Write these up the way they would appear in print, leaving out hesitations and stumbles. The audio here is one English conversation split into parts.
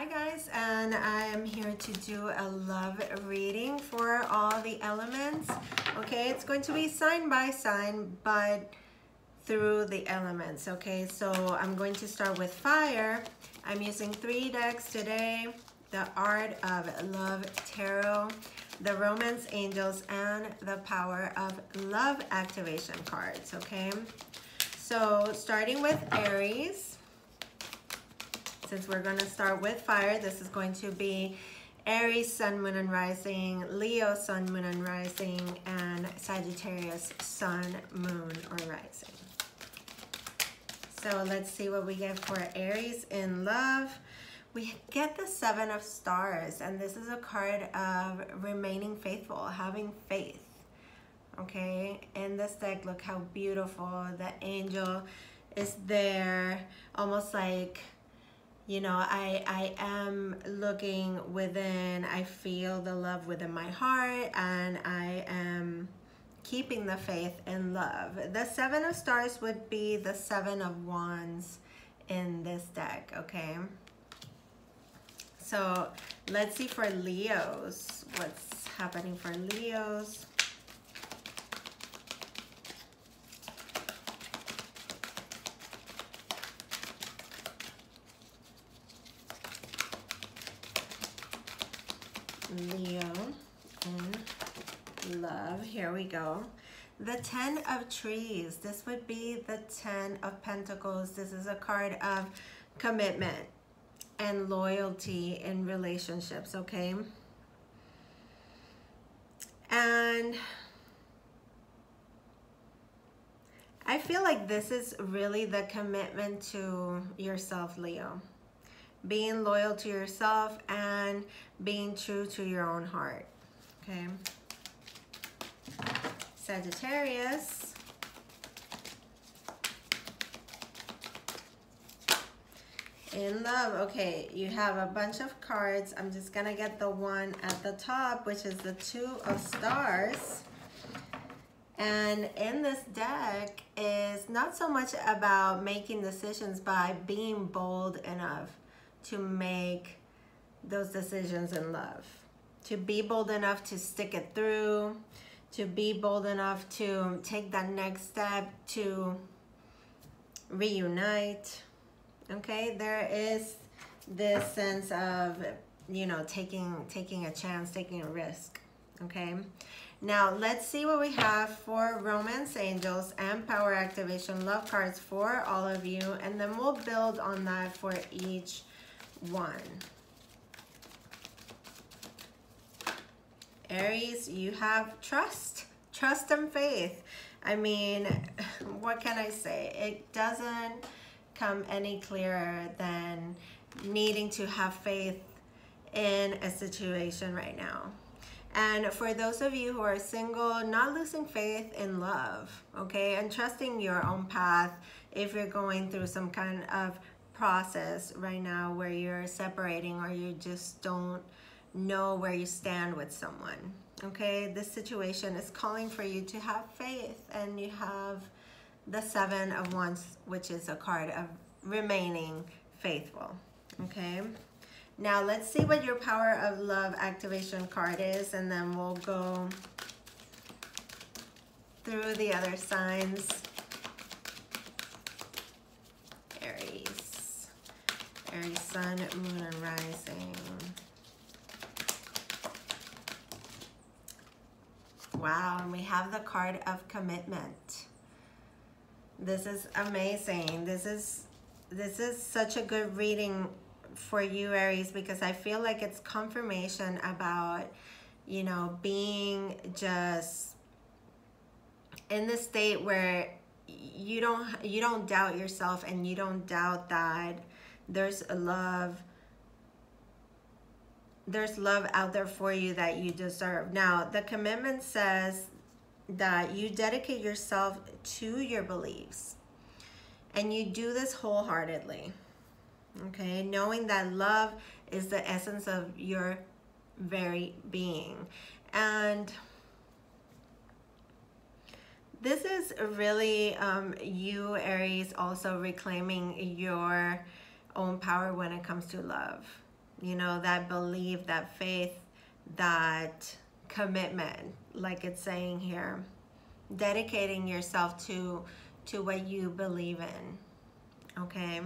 Hi guys, and I am here to do a love reading for all the elements. Okay, it's going to be sign by sign, but through the elements. Okay, so I'm going to start with fire. I'm using 3 decks today: the Art of Love Tarot, the Romance Angels, and the Power of Love activation cards. Okay, so starting with Aries. Since we're going to start with fire, this is going to be Aries, Sun, Moon, and Rising, Leo, Sun, Moon, and Rising, and Sagittarius, Sun, Moon, or Rising. So let's see what we get for Aries in love. We get the 7 of Stars, and this is a card of remaining faithful, having faith. Okay, in this deck, look how beautiful. The angel is there, almost like, you know, I am looking within. I feel the love within my heart, and I am keeping the faith in love. The 7 of Stars would be the 7 of Wands in this deck, okay? So let's see for Leos. What's happening for Leos? Leo in love. Here we go. The 10 of Trees. This would be the 10 of Pentacles. This is a card of commitment and loyalty in relationships, okay? And I feel like this is really the commitment to yourself, Leo. Being loyal to yourself and being true to your own heart, okay? Sagittarius. In love, okay, you have a bunch of cards. I'm just gonna get the one at the top, which is the 2 of Stars. And in this deck is not so much about making decisions, by being bold enough to make those decisions in love, to be bold enough to stick it through, to be bold enough to take that next step to reunite. Okay, there is this sense of, you know, taking a chance, taking a risk. Okay, now let's see what we have for Romance Angels and Power Activation love cards for all of you, and then we'll build on that for each one. Aries, you have trust and faith. I mean, what can I say? It doesn't come any clearer than needing to have faith in a situation right now. And for those of you who are single, not losing faith in love, okay, and trusting your own path if you're going through some kind of process right now where you're separating, or you just don't know where you stand with someone. Okay, this situation is calling for you to have faith, and you have the 7 of Wands, which is a card of remaining faithful. Okay, now let's see what your Power of Love activation card is, and then we'll go through the other signs. Aries, Sun, Moon, and Rising. Wow, and we have the card of commitment. This is amazing. This is such a good reading for you, Aries, because I feel like it's confirmation about, you know, being just in the state where you don't doubt yourself, and you don't doubt that there's love out there for you that you deserve. Now, the commitment says that you dedicate yourself to your beliefs, and you do this wholeheartedly, okay, knowing that love is the essence of your very being. And this is really you, Aries, also reclaiming your own power when it comes to love. you know, that belief, that faith, that commitment, like it's saying here, dedicating yourself to what you believe in, okay?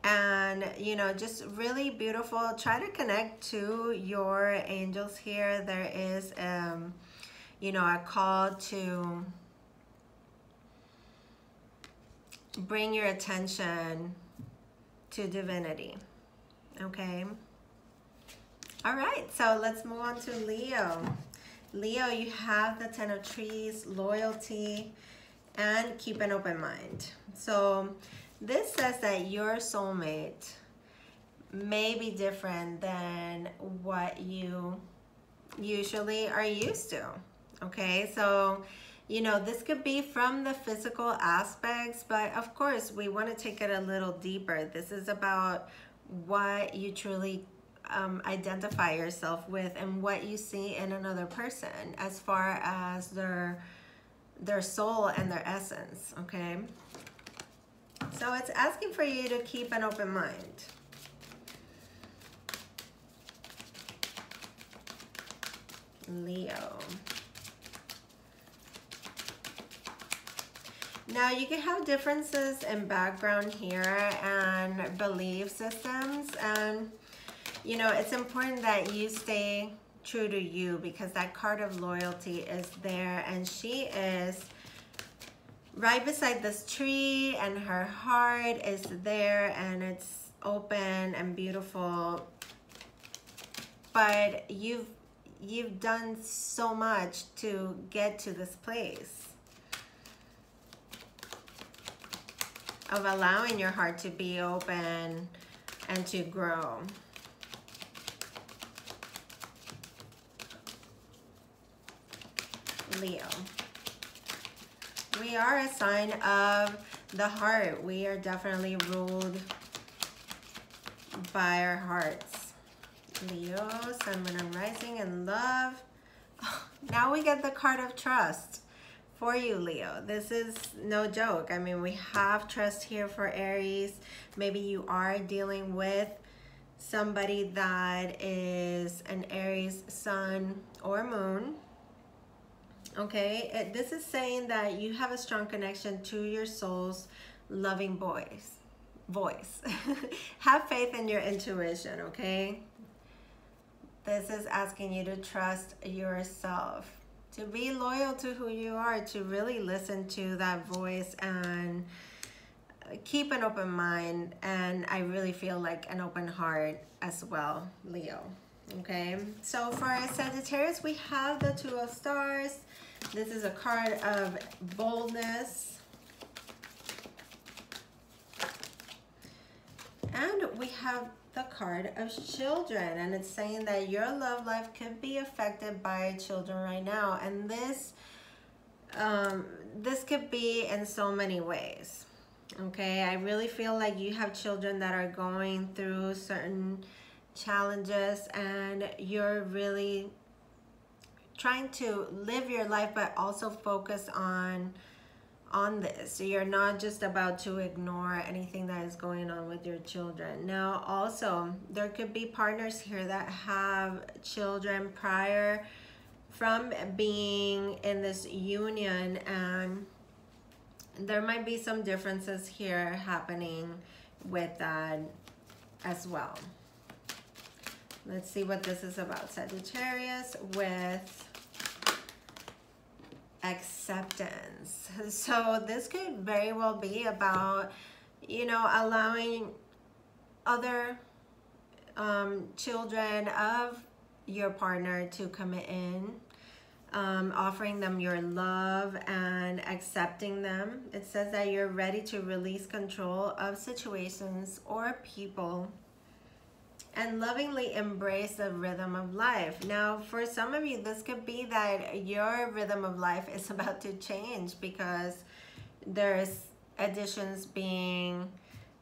And you know, just really beautiful. Try to connect to your angels here. There is you know, a call to bring your attention to divinity, okay? All right, so let's move on to Leo. Leo, you have the Ten of Trees, loyalty, and keep an open mind. So this says that your soulmate may be different than what you usually are used to, okay? So, you know, this could be from the physical aspects, but of course we want to take it a little deeper. This is about what you truly identify yourself with and what you see in another person as far as their soul and their essence, okay? So it's asking for you to keep an open mind. Leo. Now you can have differences in background here and belief systems, and you know, it's important that you stay true to you, because that card of loyalty is there, and she is right beside this tree, and her heart is there, and it's open and beautiful. But you've done so much to get to this place of allowing your heart to be open and to grow. Leo. We are a sign of the heart. We are definitely ruled by our hearts. Leo, Sun, Moon, and Rising, and love. Oh, now we get the card of trust for you, Leo. This is no joke. I mean, we have trust here for Aries. Maybe you are dealing with somebody that is an Aries Sun or Moon. Okay, this is saying that you have a strong connection to your soul's loving voice. Have faith in your intuition, okay? This is asking you to trust yourself, to be loyal to who you are, to really listen to that voice and keep an open mind. And I really feel like an open heart as well, Leo. Okay, so for Sagittarius, we have the Two of Stars. This is a card of boldness. And we have the card of children, and it's saying that your love life could be affected by children right now. And this could be in so many ways. Okay, I really feel like you have children that are going through certain challenges, and you're really trying to live your life, but also focus on this. So you're not just about to ignore anything that is going on with your children. Now also, there could be partners here that have children prior from being in this union, and there might be some differences here happening with that as well. Let's see what this is about. Sagittarius with acceptance. So this could very well be about, you know, allowing other children of your partner to come in, offering them your love and accepting them. It says that you're ready to release control of situations or people and lovingly embrace the rhythm of life. Now, for some of you, this could be that your rhythm of life is about to change because there's additions being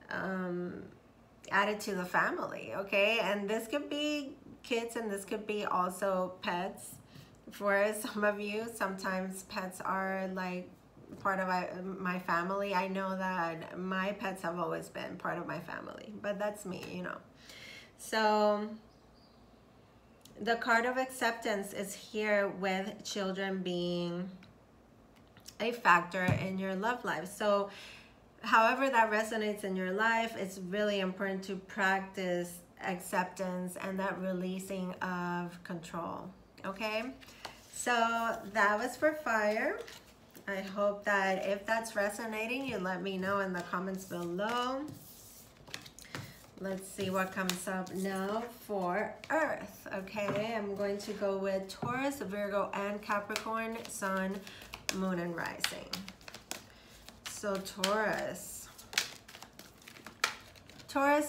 added to the family, okay? And this could be kids, and this could be also pets. For some of you, sometimes pets are like part of my family. I know that my pets have always been part of my family, but that's me, you know. So the card of acceptance is here with children being a factor in your love life. So however that resonates in your life, it's really important to practice acceptance and that releasing of control. Okay, so that was for fire. I hope that if that's resonating, you let me know in the comments below. Let's see what comes up now for Earth. Okay, I'm going to go with Taurus, Virgo, and Capricorn, Sun, Moon, and Rising. So Taurus,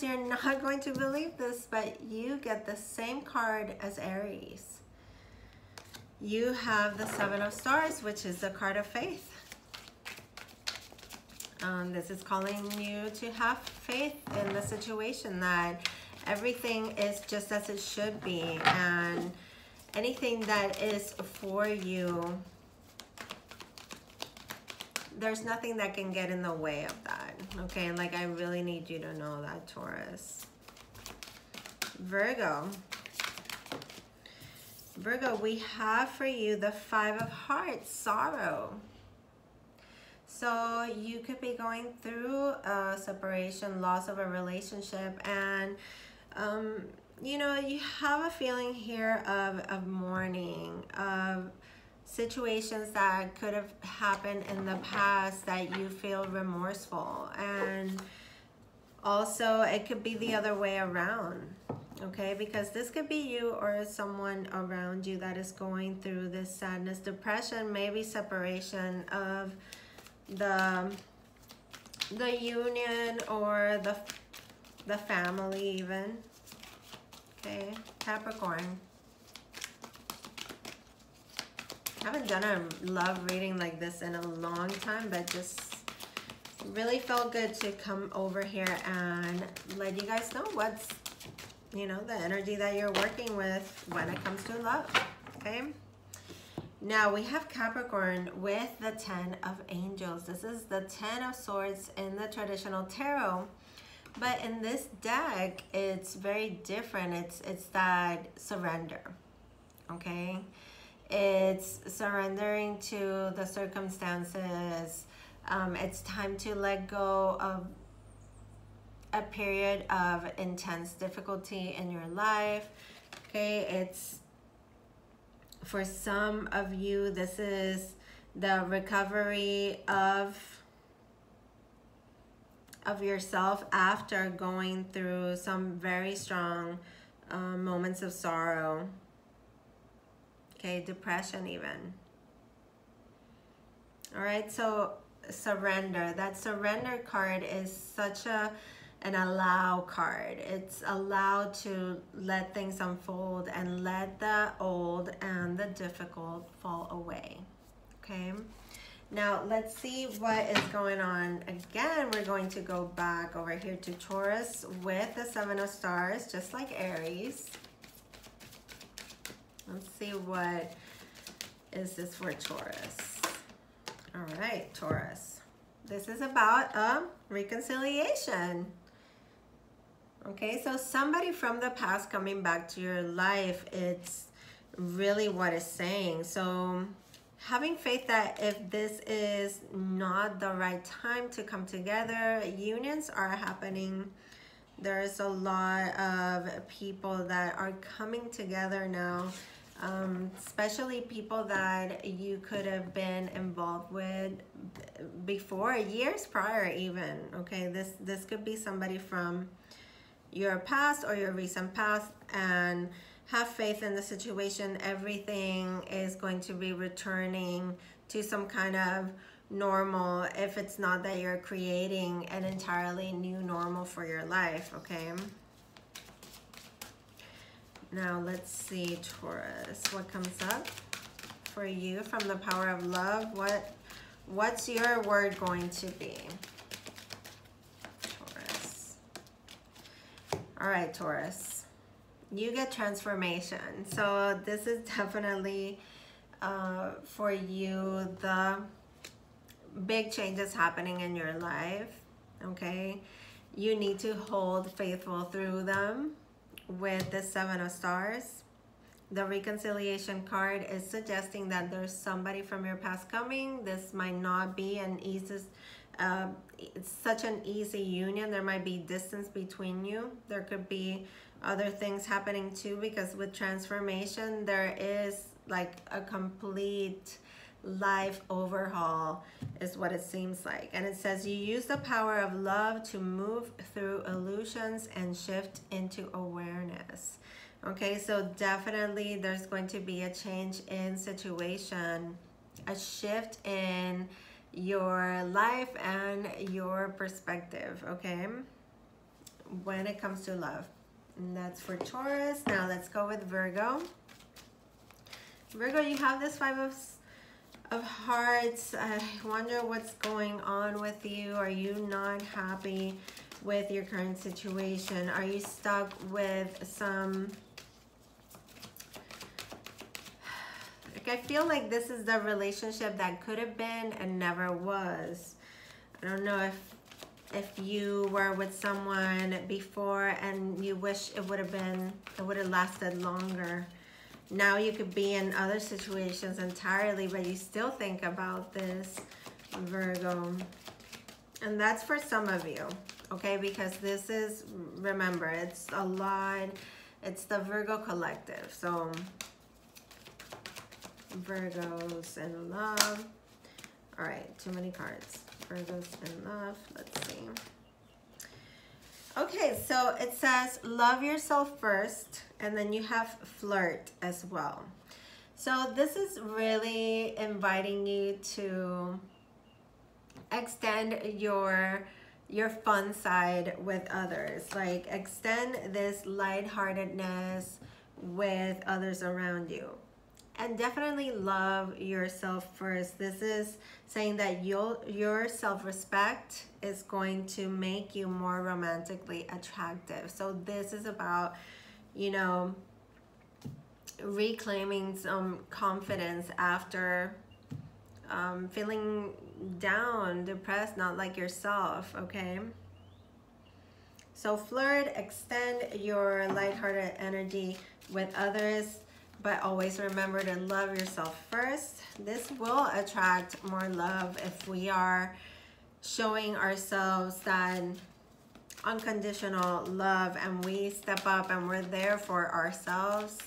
you're not going to believe this, but you get the same card as Aries. You have the Seven of Stars, which is the card of faith. This is calling you to have faith in the situation, that everything is just as it should be, and anything that is for you, there's nothing that can get in the way of that. Okay, like I really need you to know that, Taurus. Virgo, we have for you the Five of Hearts, sorrow. So you could be going through a separation, loss of a relationship, and you know, you have a feeling here of mourning, of situations that could have happened in the past that you feel remorseful. And also it could be the other way around, okay, because this could be you or someone around you that is going through this sadness, depression, maybe separation of the union or the family even. Okay, Capricorn, I haven't done a love reading like this in a long time, but just really felt good to come over here and let you guys know what's, you know, the energy that you're working with when it comes to love. Okay, now we have Capricorn with the Ten of Angels. This is the Ten of Swords in the traditional tarot, but in this deck it's very different. It's that surrender. Okay, it's surrendering to the circumstances. It's time to let go of a period of intense difficulty in your life. Okay, it's for some of you, this is the recovery of yourself after going through some very strong moments of sorrow. Okay, depression even. All right, so surrender. That surrender card is such an allow card. It's allowed to let things unfold and let the old and the difficult fall away. Okay, now let's see what is going on. Again, we're going to go back over here to Taurus with the Seven of Stars, just like Aries. Let's see what is this for Taurus. All right, Taurus, this is about a reconciliation. Okay, so somebody from the past coming back to your life, it's really what it's saying. So having faith that if this is not the right time to come together, unions are happening. There's a lot of people that are coming together now, especially people that you could have been involved with before, years prior even. Okay, this could be somebody from your past or your recent past, and have faith in the situation. Everything is going to be returning to some kind of normal, if it's not that you're creating an entirely new normal for your life. Okay, now let's see, Taurus, what comes up for you from the power of love. What's your word going to be? All right, Taurus, you get transformation. So this is definitely for you, the big changes happening in your life, okay? You need to hold faithful through them with the 7 of Stars. The reconciliation card is suggesting that there's somebody from your past coming. This might not be an easy, it's such an easy union. There might be distance between you. There could be other things happening too, because with transformation, there is like a complete life overhaul is what it seems like. And it says you use the power of love to move through illusions and shift into awareness. Okay, so definitely there's going to be a change in situation, a shift in your life and your perspective, okay, when it comes to love. And that's for Taurus. Now let's go with Virgo. Virgo, you have this 5 of Hearts. I wonder what's going on with you. Are you not happy with your current situation? Are you stuck with some... I feel like this is the relationship that could have been and never was. I don't know if you were with someone before and you wish it would have lasted longer. Now you could be in other situations entirely, but you still think about this, Virgo. And that's for some of you, okay? Because this is, remember, it's a lot, it's the Virgo collective. So Virgos in love. All right, too many cards. Virgos in love. Let's see. Okay, so it says love yourself first, and then you have flirt as well. So this is really inviting you to extend your fun side with others. Like extend this lightheartedness with others around you. And definitely love yourself first. This is saying that your self-respect is going to make you more romantically attractive. So this is about, you know, reclaiming some confidence after feeling down, depressed, not like yourself, okay? So flirt, extend your lighthearted energy with others, but always remember to love yourself first. This will attract more love if we are showing ourselves that unconditional love and we step up and we're there for ourselves.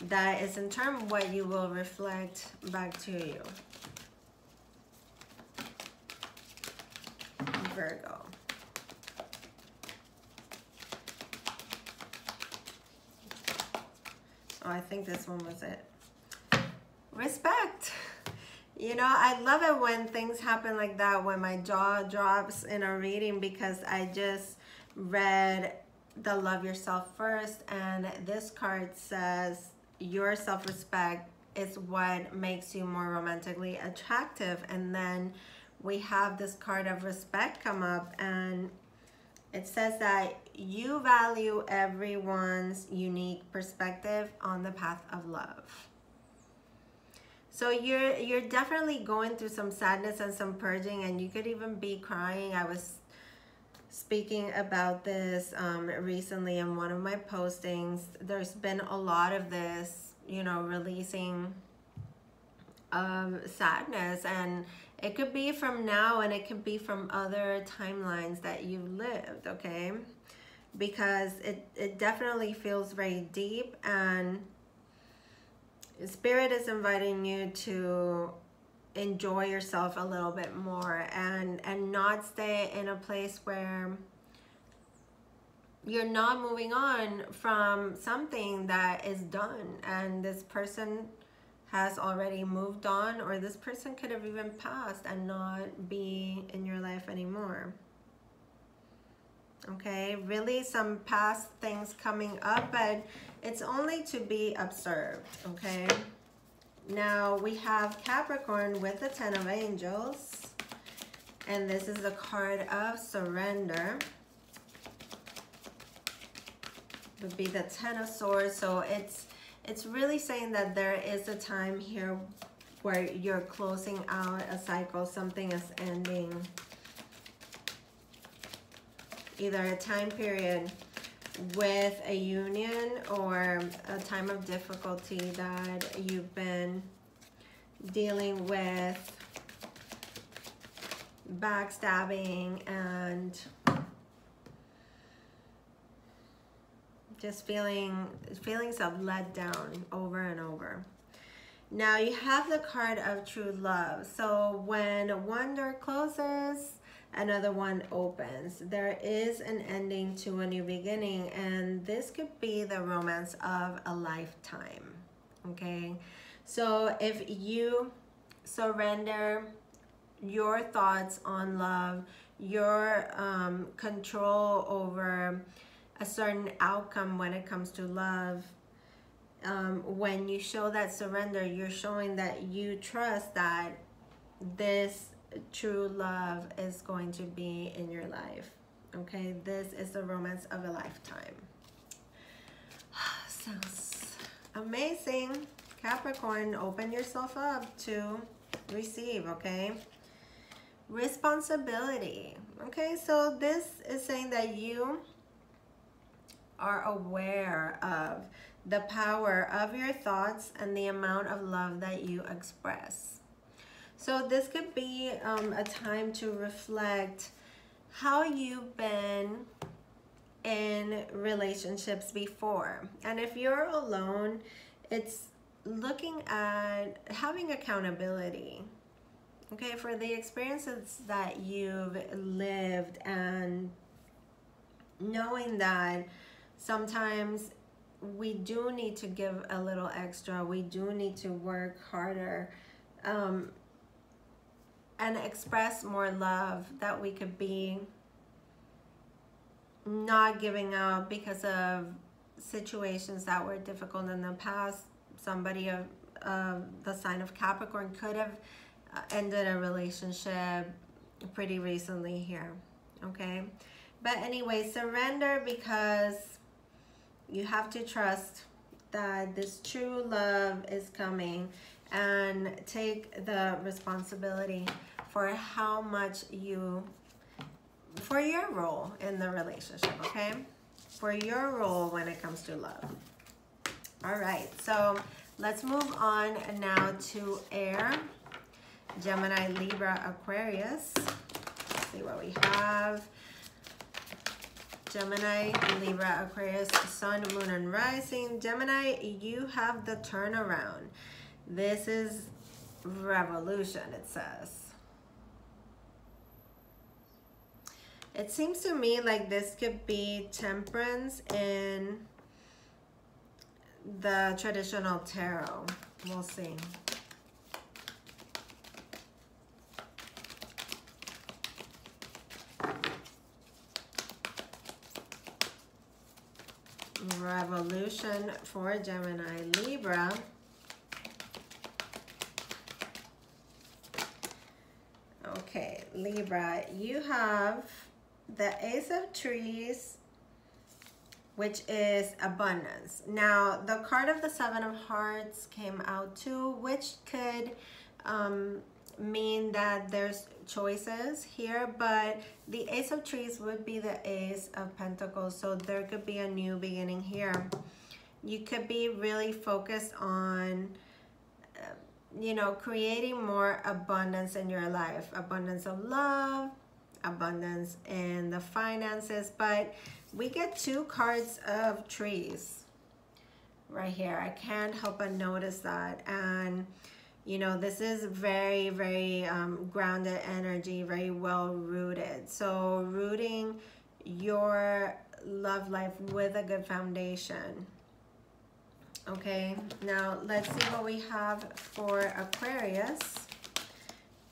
That is in turn what you will reflect back to you. Virgo. Oh, I think this one was it. Respect. You know, I love it when things happen like that, when my jaw drops in a reading, because I just read the love yourself first, and this card says your self-respect is what makes you more romantically attractive. And then we have this card of respect come up, and it says that you value everyone's unique perspective on the path of love. So you're definitely going through some sadness and some purging, and you could even be crying. I was speaking about this recently in one of my postings. There's been a lot of this, you know, releasing sadness, and it could be from now and it could be from other timelines that you've lived, okay? Because it definitely feels very deep, and Spirit is inviting you to enjoy yourself a little bit more and not stay in a place where you're not moving on from something that is done, and this person has already moved on, or this person could have even passed and not be in your life anymore. Okay, really some past things coming up, but it's only to be observed, okay? Now we have Capricorn with the 10 of Angels, and this is the card of surrender. It would be the 10 of Swords. So it's really saying that there is a time here where you're closing out a cycle, something is ending. Either a time period with a union or a time of difficulty that you've been dealing with backstabbing and just feelings of letdown over and over. Now you have the card of true love. So when one door closes, another one opens. There is an ending to a new beginning, and this could be the romance of a lifetime. Okay, so if you surrender your thoughts on love, your control over a certain outcome when it comes to love, when you show that surrender, you're showing that you trust that this true love is going to be in your life. Okay, this is the romance of a lifetime. Sounds amazing. Capricorn, open yourself up to receive. Okay, responsibility. Okay, so this is saying that you are aware of the power of your thoughts and the amount of love that you express. So this could be a time to reflect how you've been in relationships before. And if you're alone, it's looking at having accountability, okay, for the experiences that you've lived, and knowing that sometimes we do need to give a little extra, we do need to work harder, and express more love, that we could be not giving up because of situations that were difficult in the past. Somebody of the sign of Capricorn could have ended a relationship pretty recently here, okay? But anyway, surrender, because you have to trust that this true love is coming, and take the responsibility for how much for your role in the relationship, okay? For your role when it comes to love. All right, so let's move on now to air. Gemini, Libra, Aquarius. Let's see what we have. Gemini, Libra, Aquarius, Sun, Moon, and Rising. Gemini, you have the turnaround. This is revolution, it says. It seems to me like this could be temperance in the traditional tarot. We'll see. Revolution for Gemini, Libra. Okay, Libra, you have the Ace of Trees, which is abundance. Now, the card of the Seven of Hearts came out too, which could mean that there's choices here, but the Ace of Trees would be the Ace of Pentacles, so there could be a new beginning here. You could be really focused on you know, creating more abundance in your life, abundance of love, abundance in the finances. But we get two cards of trees right here. I can't help but notice that. And you know, this is very, very grounded energy, very well rooted. So rooting your love life with a good foundation. Okay, now let's see what we have for Aquarius,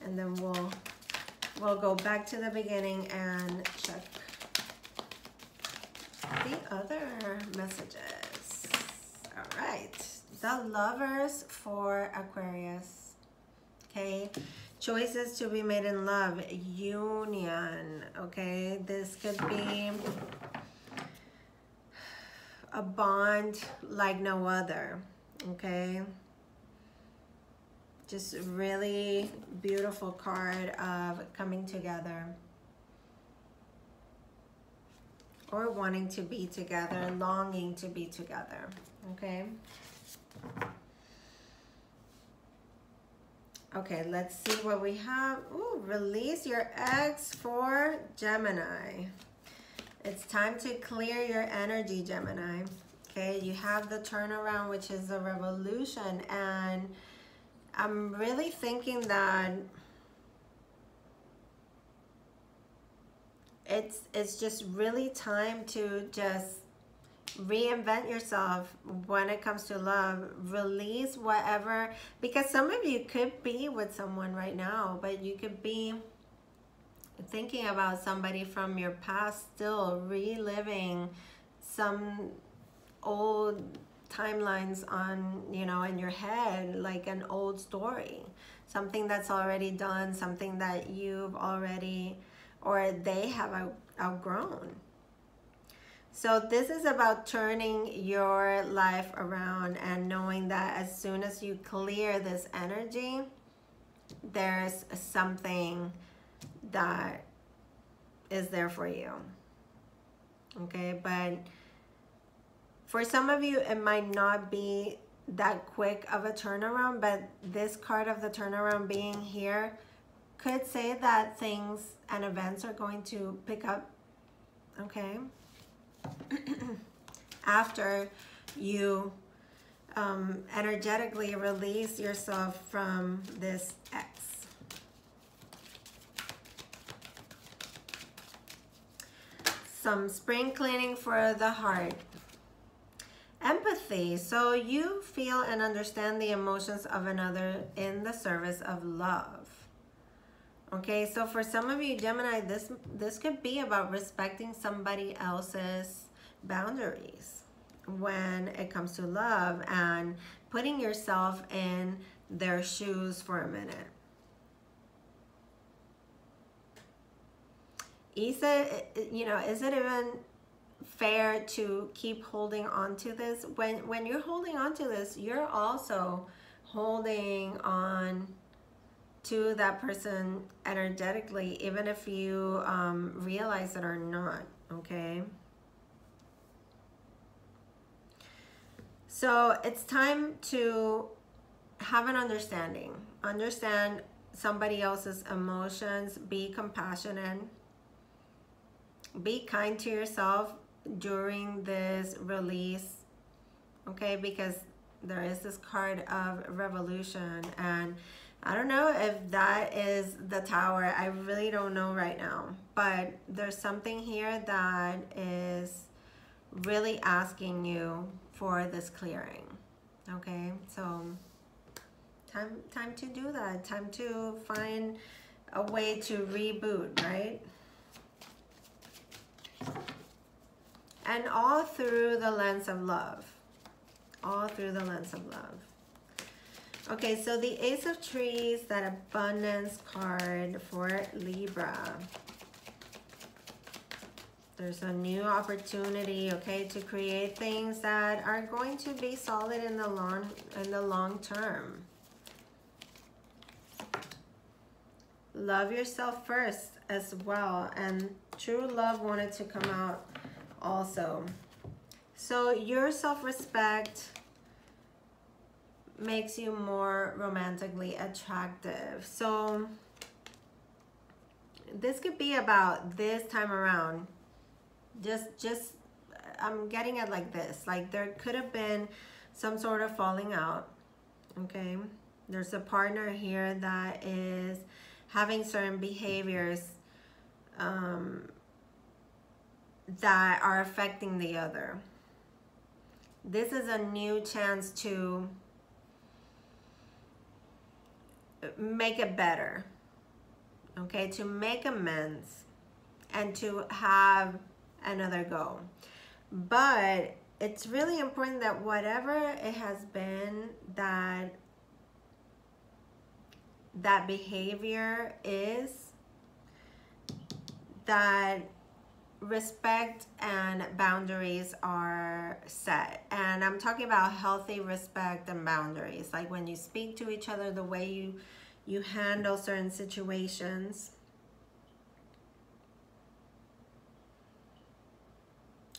and then we'll go back to the beginning and check the other messages. All right, the Lovers for Aquarius. Okay, choices to be made in love, union. Okay, this could be a bond like no other. Okay, Just really beautiful card of coming together or wanting to be together, longing to be together, okay? Okay, let's see what we have. Ooh, release your ex for Gemini. It's time to clear your energy, Gemini. Okay, you have the turnaround, which is a revolution, and I'm really thinking that it's just really time to just reinvent yourself when it comes to love. Release whatever, because some of you could be with someone right now, but you could be thinking about somebody from your past, still reliving some old timelines on, you know, in your head, like an old story, something that's already done, something that you've already, or they have outgrown. So this is about turning your life around and knowing that as soon as you clear this energy, there's something that is there for you. Okay, but for some of you, it might not be that quick of a turnaround, but this card of the turnaround being here could say that things and events are going to pick up, okay? After you energetically release yourself from this ex. Some spring cleaning for the heart. Empathy. So you feel and understand the emotions of another in the service of love. Okay, so for some of you, Gemini, this could be about respecting somebody else's boundaries when it comes to love and putting yourself in their shoes for a minute. Is it, you know, is it even fair to keep holding on to this? When you're holding on to this, you're also holding on to that person energetically, even if you realize it or not, okay? So it's time to have an understand somebody else's emotions, be compassionate, be kind to yourself during this release, okay? Because there is this card of revolution, and I don't know if that is the Tower. I really don't know right now, but there's something here that is really asking you for this clearing, okay? So time to do that, time to find a way to reboot, right? And all through the lens of love. All through the lens of love. Okay, so the Ace of Trees, that abundance card for Libra. There's a new opportunity, okay, to create things that are going to be solid in the long term. Love yourself first as well, and true love wanted to come out also. So your self-respect makes you more romantically attractive. So this could be about this time around. Just I'm getting it like this. Like there could have been some sort of falling out, okay? There's a partner here that is having certain behaviors that are affecting the other. This is a new chance to make it better, okay? To make amends and to have another go. But it's really important that whatever it has been, that behavior is, that respect and boundaries are set. And I'm talking about healthy respect and boundaries, like when you speak to each other, the way you handle certain situations.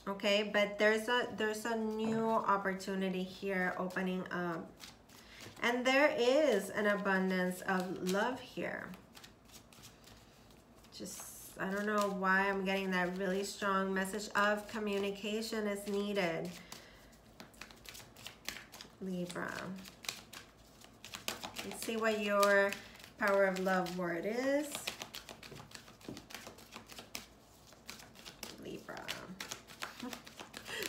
Okay, but there's a new opportunity here opening up. And there is an abundance of love here. Just, I don't know why I'm getting that really strong message of communication is needed. Libra. Let's see what your power of love word is. Libra.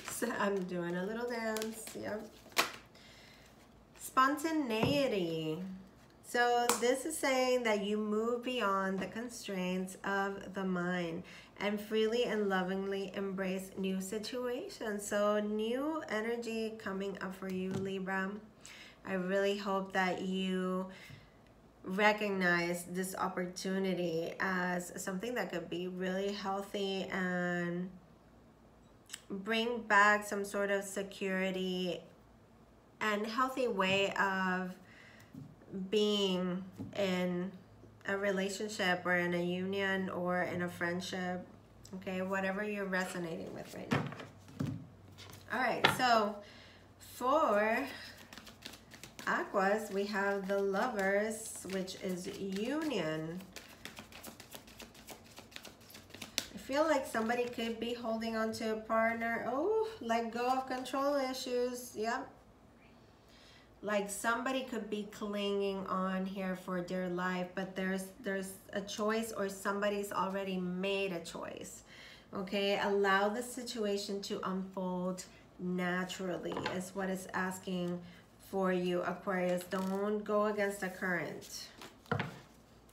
So I'm doing a little dance. Yep. Spontaneity. So this is saying that you move beyond the constraints of the mind and freely and lovingly embrace new situations. So new energy coming up for you, Libra. I really hope that you recognize this opportunity as something that could be really healthy and bring back some sort of security and healthy way of being in a relationship or in a union or in a friendship. Okay, whatever you're resonating with right now. All right, so for Aquas, we have the Lovers, which is union. I feel like somebody could be holding on to a partner. Oh, let go of control issues. Yep. Like somebody could be clinging on here for dear life, but there's a choice, or somebody's already made a choice. Okay, allow the situation to unfold naturally is what it's asking for you, Aquarius. Don't go against the current.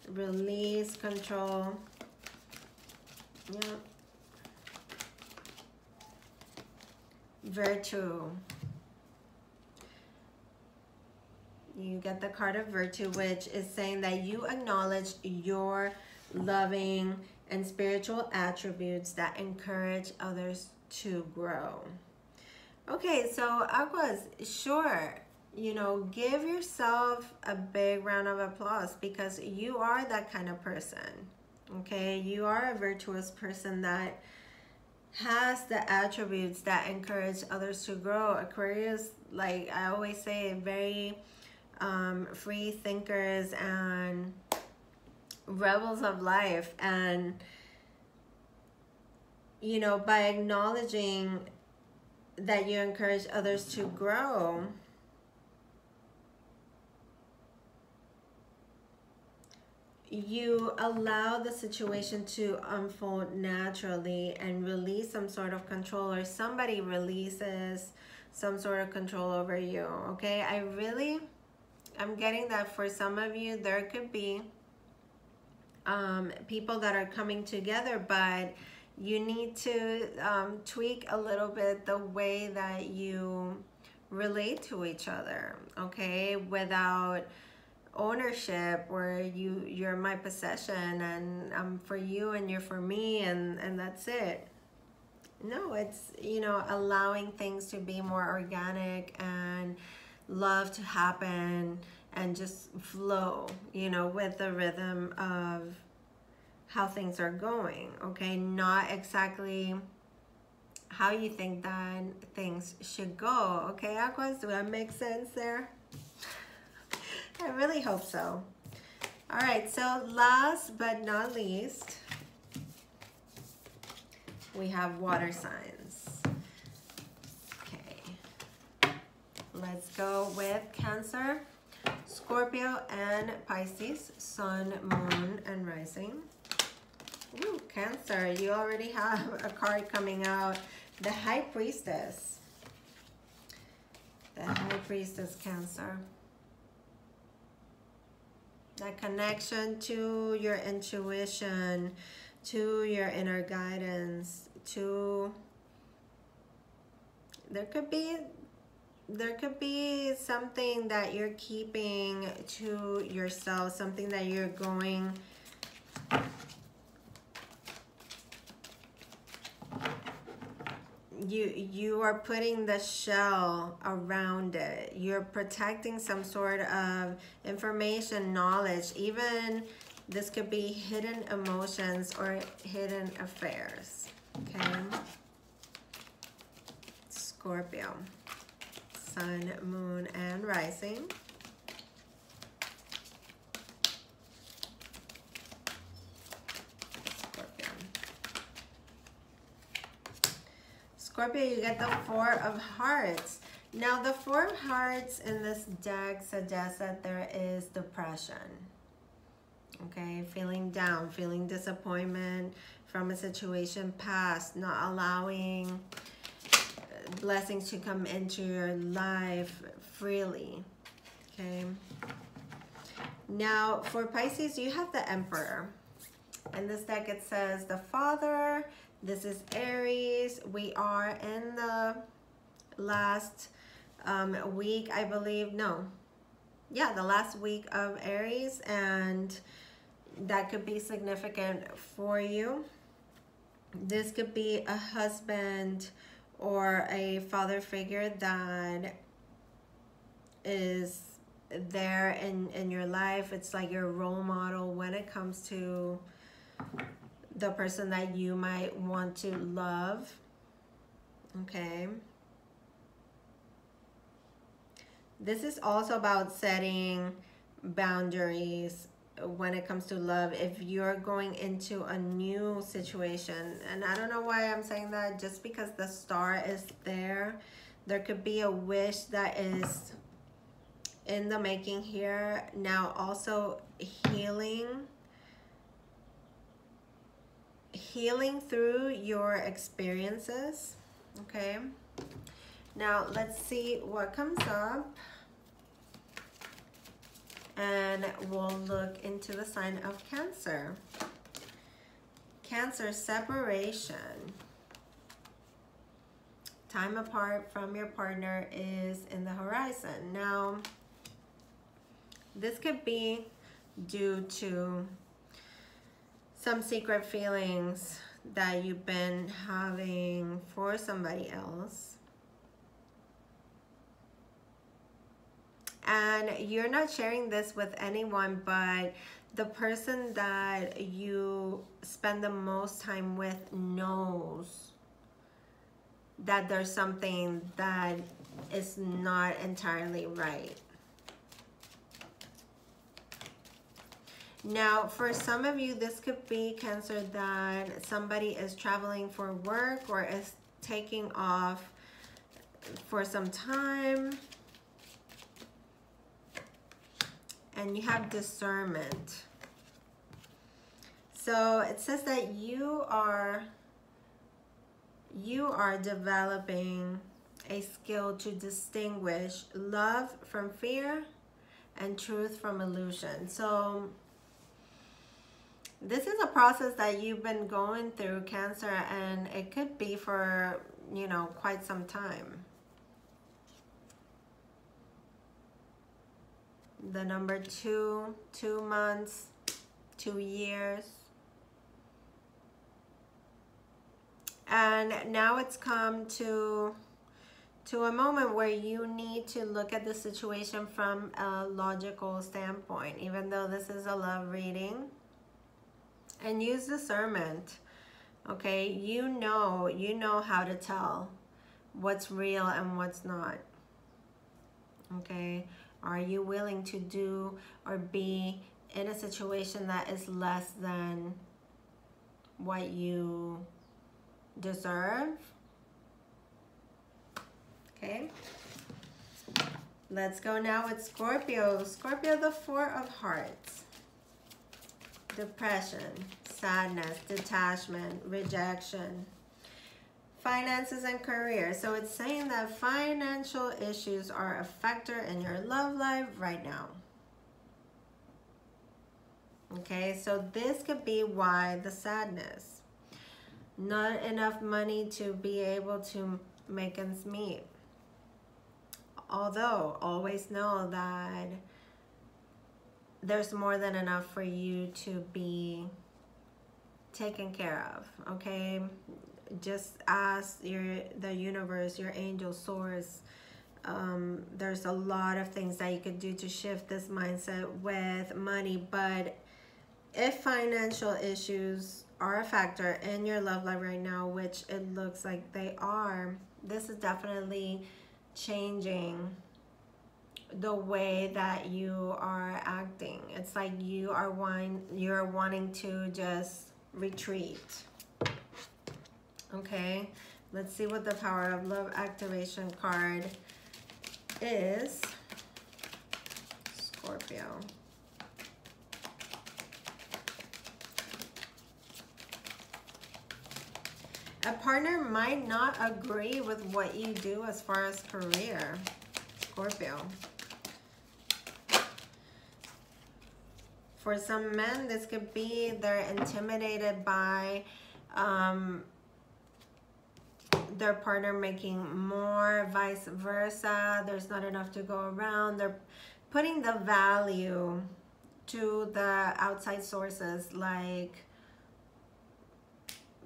Release, control. Yeah. Virtue. You get the card of Virtue, which is saying that you acknowledge your loving and spiritual attributes that encourage others to grow. Okay, so Aquas, sure, you know, give yourself a big round of applause because you are that kind of person. Okay, you are a virtuous person that has the attributes that encourage others to grow. Aquarius, like I always say, very free thinkers and rebels of life. And you know, by acknowledging that you encourage others to grow, you allow the situation to unfold naturally and release some sort of control, or somebody releases some sort of control over you. Okay, I'm getting that for some of you, there could be people that are coming together, but you need to tweak a little bit the way that you relate to each other, okay, without ownership, where you're my possession and I'm for you and you're for me and that's it. No, it's, you know, allowing things to be more organic and love to happen and just flow, you know, with the rhythm of how things are going. Okay, not exactly how you think that things should go. Okay, Aquas, do that make sense there? I really hope so. All right, so last but not least, we have water signs. Okay, let's go with Cancer, Scorpio, and Pisces, Sun, Moon, and Rising. Ooh, Cancer, you already have a card coming out, the High Priestess. The High Priestess, Cancer. That connection to your intuition, to your inner guidance, to there could be something that you're keeping to yourself, something that you're going you are putting the shell around it. You're protecting some sort of information, knowledge. Even this could be hidden emotions or hidden affairs. Okay. Scorpio, sun, moon, and rising. Scorpio, you get the Four of Hearts. Now, the Four of Hearts in this deck suggests that there is depression. Okay, feeling down, feeling disappointment from a situation past, not allowing blessings to come into your life freely. Okay. Now, for Pisces, you have the Emperor. In this deck, it says the Father. This is Aries. We are in the last week, I believe. No. Yeah, the last week of Aries. And that could be significant for you. This could be a husband or a father figure that is there in your life. It's like your role model when it comes to the person that you might want to love. Okay. This is also about setting boundaries when it comes to love. If you're going into a new situation, and I don't know why I'm saying that, just because the star is there, there could be a wish that is in the making here. Now, also healing through your experiences. Okay, now let's see what comes up, and we'll look into the sign of Cancer. Cancer, separation. Time apart from your partner is in the horizon. Now, this could be due to some secret feelings that you've been having for somebody else. And you're not sharing this with anyone, but the person that you spend the most time with knows that there's something that is not entirely right. Now, for some of you, this could be, Cancer, that somebody is traveling for work or is taking off for some time. And you have discernment. So it says that you are developing a skill to distinguish love from fear and truth from illusion. So this is a process that you've been going through, Cancer, and it could be for, you know, quite some time. The number 2, 2 months, 2 years. And now it's come to a moment where you need to look at the situation from a logical standpoint, even though this is a love reading. And use discernment. Okay, you know how to tell what's real and what's not. Okay, are you willing to do or be in a situation that is less than what you deserve? Okay, let's go now with Scorpio. Scorpio, the Four of Hearts. Depression, sadness, detachment, rejection, finances, and career. So it's saying that financial issues are a factor in your love life right now. Okay, so this could be why the sadness. Not enough money to be able to make ends meet. Although, always know that there's more than enough for you to be taken care of, okay? just ask the universe, your angel source. There's a lot of things that you could do to shift this mindset with money. But if financial issues are a factor in your love life right now, which it looks like they are, this is definitely changing the way that you are acting. It's like you're wanting to just retreat. Okay, let's see what the power of love activation card is. Scorpio. A partner might not agree with what you do as far as career, Scorpio. For some men, this could be they're intimidated by their partner making more, vice versa. There's not enough to go around. They're putting the value to the outside sources like,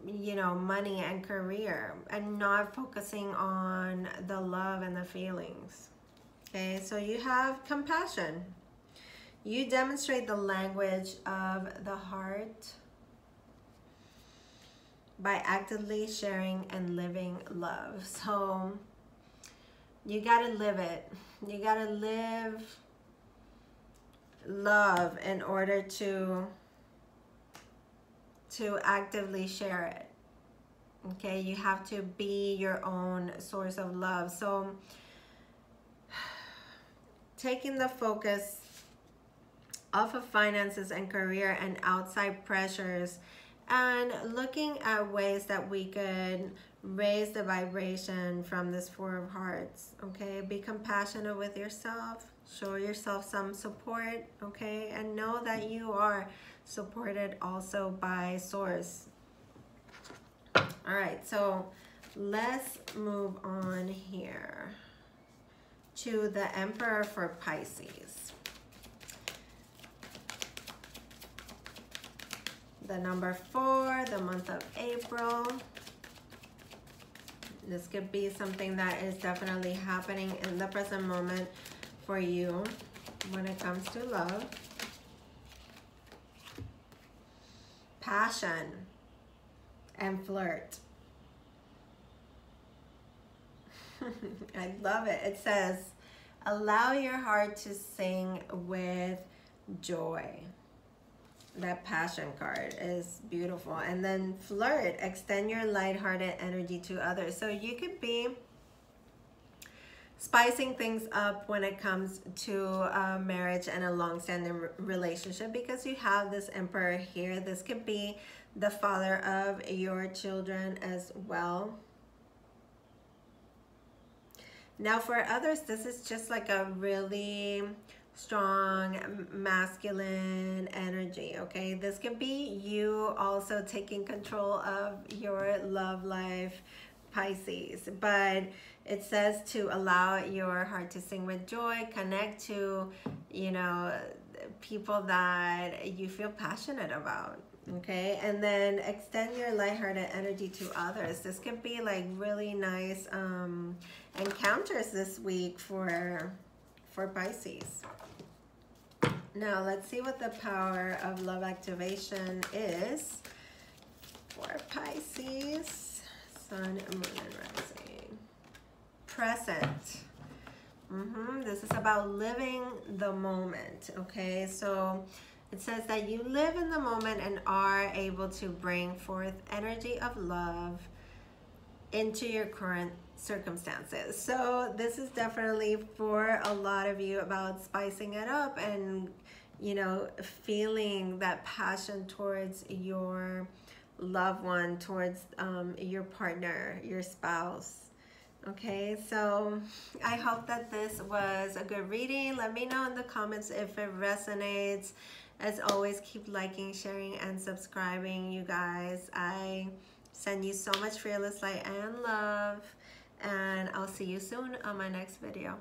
you know, money and career, and not focusing on the love and the feelings. Okay, so you have compassion. You demonstrate the language of the heart by actively sharing and living love. So you gotta live it. You gotta live love in order to actively share it. Okay, you have to be your own source of love. So taking the focus off of finances and career and outside pressures, and looking at ways that we could raise the vibration from this Four of Hearts. Okay, be compassionate with yourself, show yourself some support, okay, and know that you are supported also by Source. All right, so let's move on here to the Emperor for Pisces. The number 4, the month of April. This could be something that is definitely happening in the present moment for you when it comes to love. Passion and flirt. I love it. It says, allow your heart to sing with joy. That passion card is beautiful. And then flirt, extend your lighthearted energy to others. So you could be spicing things up when it comes to marriage and a long-standing relationship, because you have this Emperor here. This could be the father of your children as well. Now for others, this is just like a really strong masculine energy. Okay, this could be you also taking control of your love life, Pisces. But it says to allow your heart to sing with joy, connect to, you know, people that you feel passionate about. Okay, and then extend your lighthearted energy to others. This could be like really nice encounters this week for Pisces. Now let's see what the power of love activation is for Pisces. Sun, moon, and rising. Present. This is about living the moment. Okay, so it says that you live in the moment and are able to bring forth energy of love into your current circumstances. So this is definitely for a lot of you about spicing it up and, you know, feeling that passion towards your loved one, towards your partner, your spouse. Okay, so I hope that this was a good reading. Let me know in the comments if it resonates. As always, keep liking, sharing, and subscribing, you guys. I send you so much fearless light and love, and I'll see you soon on my next video.